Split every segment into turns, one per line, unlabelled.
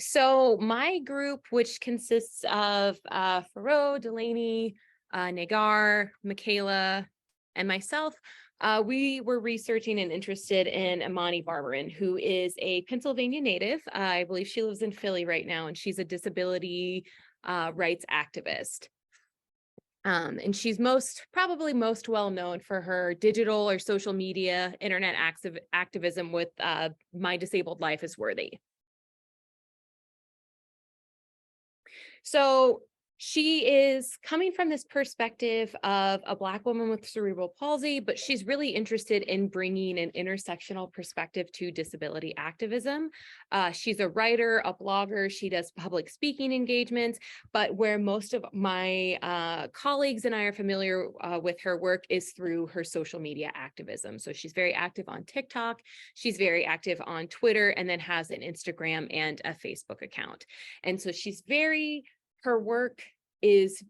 So my group, which consists of Faro, Delaney, Nagar, Michaela, and myself, we were researching and interested in Amani Barbarin, who is a Pennsylvania native. I believe she lives in Philly right now, and she's a disability rights activist. And she's probably most well known for her digital or social media internet activism with My Disabled Life is Worthy. So she is coming from this perspective of a Black woman with cerebral palsy, but she's really interested in bringing an intersectional perspective to disability activism. She's a writer, a blogger. She does public speaking engagements, but where most of my colleagues and I are familiar with her work is through her social media activism. So she's very active on TikTok. She's very active on Twitter, and then has an Instagram and a Facebook account. And so her work is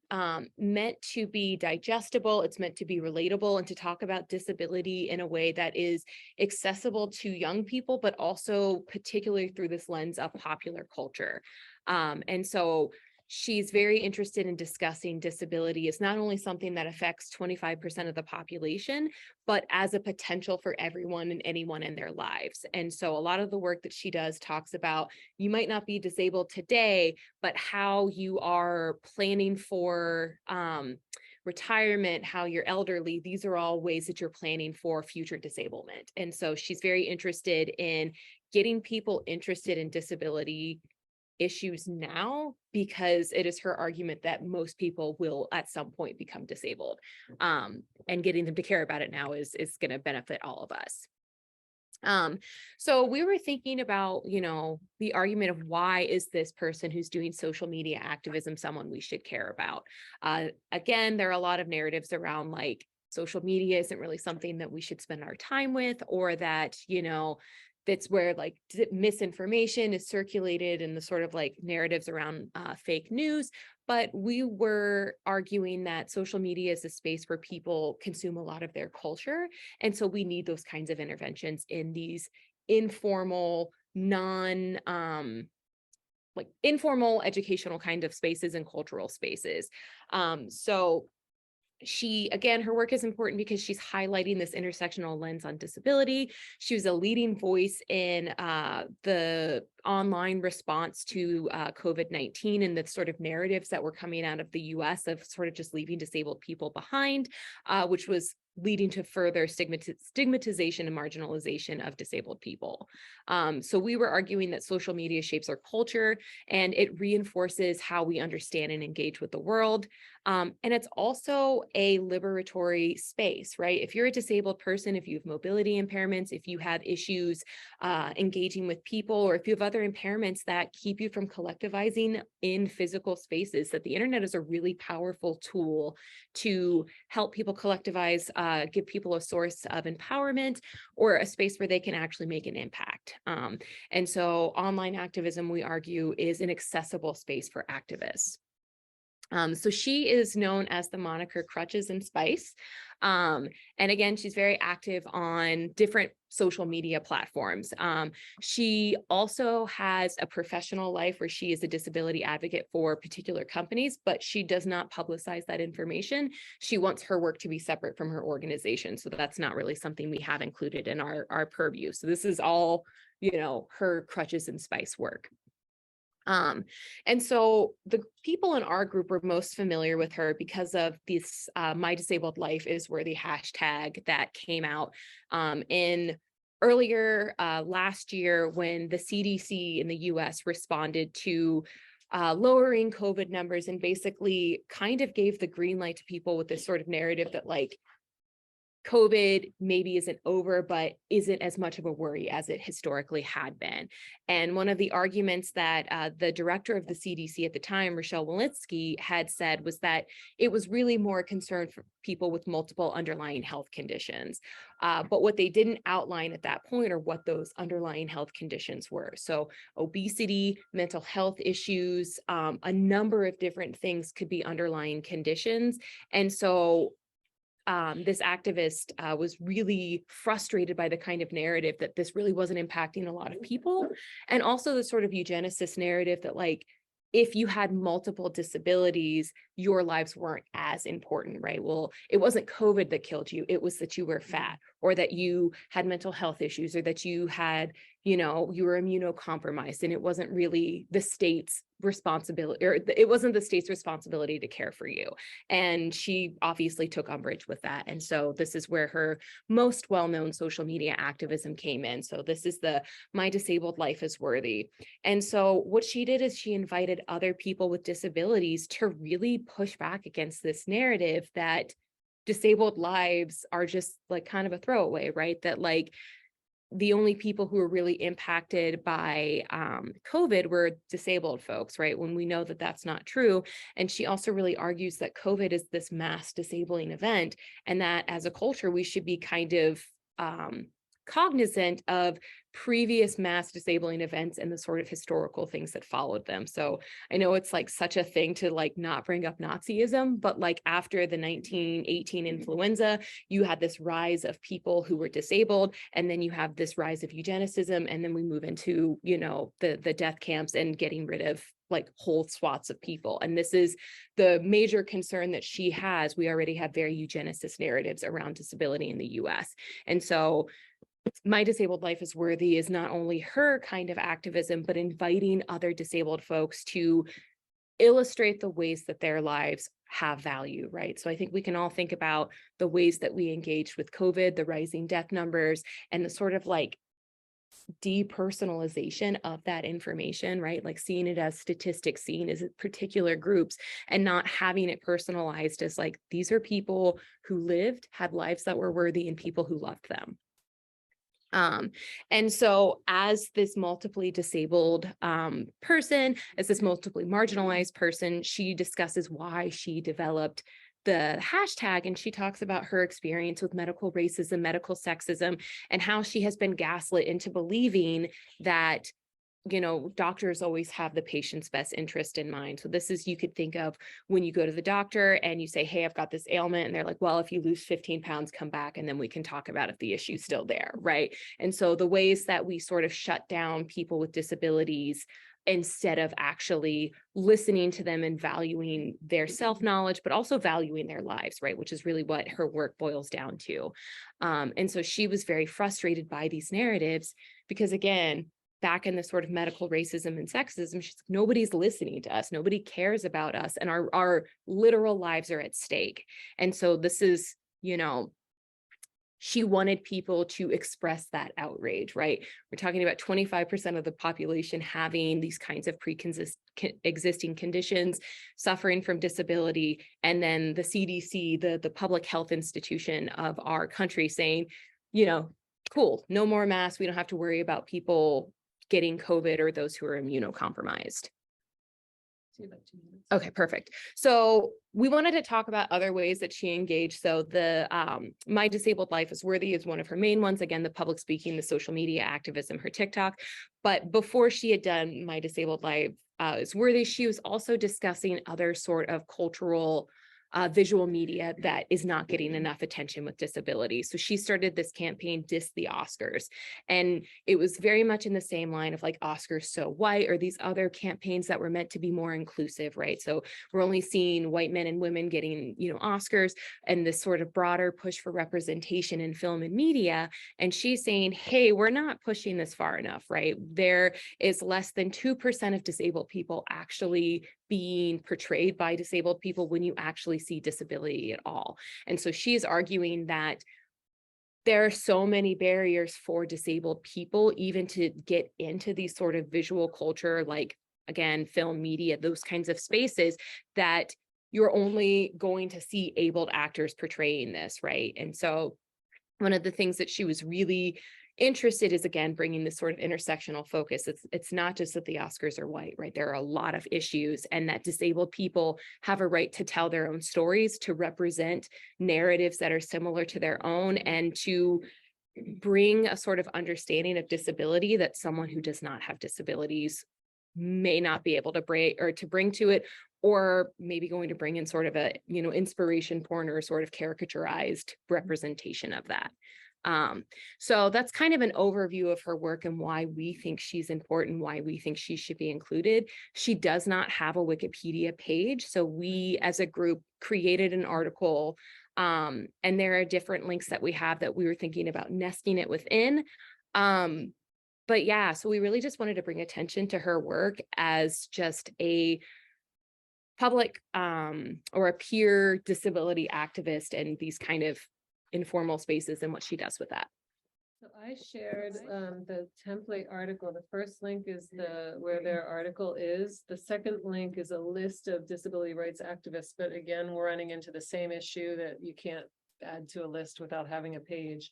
meant to be digestible. It's meant to be relatable and to talk about disability in a way that is accessible to young people, but also particularly through this lens of popular culture. And so she's very interested in discussing disability as not only something that affects 25% of the population, but as a potential for everyone and anyone in their lives. And so a lot of the work that she does talks about, you might not be disabled today, but how you are planning for retirement, how you're elderly, these are all ways that you're planning for future disablement. And so she's very interested in getting people interested in disability issues now, because it is her argument that most people will at some point become disabled, and getting them to care about it now is going to benefit all of us. So we were thinking about, the argument of why is this person who's doing social media activism someone we should care about? Again, there are a lot of narratives around like social media isn't really something that we should spend our time with, or that, that's where like misinformation is circulated and the sort of like narratives around fake news. But we were arguing that social media is a space where people consume a lot of their culture. And so we need those kinds of interventions in these informal, informal educational kind of spaces and cultural spaces. So again, her work is important because she's highlighting this intersectional lens on disability. She was a leading voice in the online response to COVID-19 and the sort of narratives that were coming out of the US of sort of just leaving disabled people behind, which was leading to further stigmatization and marginalization of disabled people. So we were arguing that social media shapes our culture, and it reinforces how we understand and engage with the world. And it's also a liberatory space, right? If you're a disabled person, if you have mobility impairments, if you have issues engaging with people, or if you have other impairments that keep you from collectivizing in physical spaces, that the internet is a really powerful tool to help people collectivize, give people a source of empowerment or a space where they can actually make an impact. And so online activism, we argue, is an accessible space for activists. So she is known as the moniker Crutches and Spice. And again, she's very active on different social media platforms. She also has a professional life where she is a disability advocate for particular companies, but she does not publicize that information. She wants her work to be separate from her organization. So that's not really something we have included in our purview. So this is all, her Crutches and Spice work. And so the people in our group were most familiar with her because of this My Disabled Life is Worthy hashtag that came out in earlier last year, when the CDC in the US responded to lowering COVID numbers and basically kind of gave the green light to people with this sort of narrative that like COVID maybe isn't over, but isn't as much of a worry as it historically had been. And one of the arguments that the director of the CDC at the time, Rochelle Walensky, had said was that it was really more a concern for people with multiple underlying health conditions. But what they didn't outline at that point are what those underlying health conditions were. So obesity, mental health issues, a number of different things could be underlying conditions. And so this activist was really frustrated by the kind of narrative that this really wasn't impacting a lot of people. And also the sort of eugenicist narrative that like, if you had multiple disabilities, your lives weren't as important, right? Well, it wasn't COVID that killed you. It was that you were fat, or that you had mental health issues, or that you had, you know, you were immunocompromised, and it wasn't really the state's responsibility, or it wasn't the state's responsibility to care for you. And she obviously took umbrage with that. And so this is where her most well-known social media activism came in. So this is the "My Disabled Life is Worthy." And so what she did is she invited other people with disabilities to really push back against this narrative that disabled lives are just like kind of a throwaway, right? That like the only people who were really impacted by COVID were disabled folks, right? When we know that that's not true. And she also really argues that COVID is this mass disabling event, and that as a culture, we should be kind of cognizant of previous mass disabling events and the sort of historical things that followed them. So I know it's like such a thing to like not bring up Nazism, but like after the 1918 influenza, you had this rise of people who were disabled, and then you have this rise of eugenicism, and then we move into, you know, the death camps and getting rid of like whole swaths of people. And this is the major concern that she has. We already have very eugenicist narratives around disability in the US. And so "My Disabled Life is Worthy" is not only her kind of activism, but inviting other disabled folks to illustrate the ways that their lives have value, right? So I think we can all think about the ways that we engaged with COVID, the rising death numbers, and the sort of like depersonalization of that information, right? Like seeing it as statistics, seeing it as particular groups, and not having it personalized as like, these are people who lived, had lives that were worthy, and people who loved them. And so as this multiply disabled person, as this multiply marginalized person, she discusses why she developed the hashtag, and she talks about her experience with medical racism, medical sexism, and how she has been gaslit into believing that, you know, doctors always have the patient's best interest in mind. So this is, you could think of when you go to the doctor and you say, hey, I've got this ailment. And they're like, well, if you lose 15 pounds, come back and then we can talk about if the issue's still there, right? And so the ways that we sort of shut down people with disabilities instead of actually listening to them and valuing their self-knowledge, but also valuing their lives, right? Which is really what her work boils down to. And so she was very frustrated by these narratives because, again, back in the sort of medical racism and sexism, she's like, nobody's listening to us, nobody cares about us, and our literal lives are at stake. And so this is, you know, she wanted people to express that outrage, right? We're talking about 25% of the population having these kinds of pre-existing conditions, suffering from disability, and then the CDC, the public health institution of our country, saying, you know, cool, no more masks, we don't have to worry about people getting COVID or those who are immunocompromised. Okay, perfect. So we wanted to talk about other ways that she engaged. So the "My Disabled Life is Worthy" is one of her main ones. Again, the public speaking, the social media activism, her TikTok. But before she had done "My Disabled Life is Worthy," she was also discussing other sort of cultural visual media that is not getting enough attention with disability. So she started this campaign, Diss the Oscars. And it was very much in the same line of like Oscars So White, or these other campaigns that were meant to be more inclusive, right? So we're only seeing white men and women getting, you know, Oscars, and this sort of broader push for representation in film and media. And she's saying, hey, we're not pushing this far enough, right? There is less than 2% of disabled people actually being portrayed by disabled people when you actually see disability at all. And so she's arguing that there are so many barriers for disabled people even to get into these sort of visual culture, like, again, film, media, those kinds of spaces, that you're only going to see abled actors portraying this, right? And so one of the things that she was really interested is, again, bringing this sort of intersectional focus. It's not just that the Oscars are white, right? There are a lot of issues, and that disabled people have a right to tell their own stories, to represent narratives that are similar to their own, and to bring a sort of understanding of disability that someone who does not have disabilities may not be able to bring to it, or maybe going to bring in sort of a, inspiration porn or sort of caricaturized representation of that. So that's kind of an overview of her work and why we think she's important, why we think she should be included. She does not have a Wikipedia page, so we as a group created an article, and there are different links that we have that we were thinking about nesting it within. But yeah, so we really just wanted to bring attention to her work as just a public or a peer disability activist and these kind of informal spaces and what she does with that.
So I shared the template article. The first link is where their article is. The second link is a list of disability rights activists. But again, we're running into the same issue that you can't add to a list without having a page.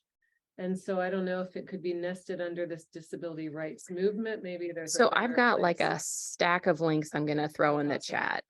And so I don't know if it could be nested under this disability rights movement. Maybe there's.
So I've got like a stack of links I'm going to throw in the chat.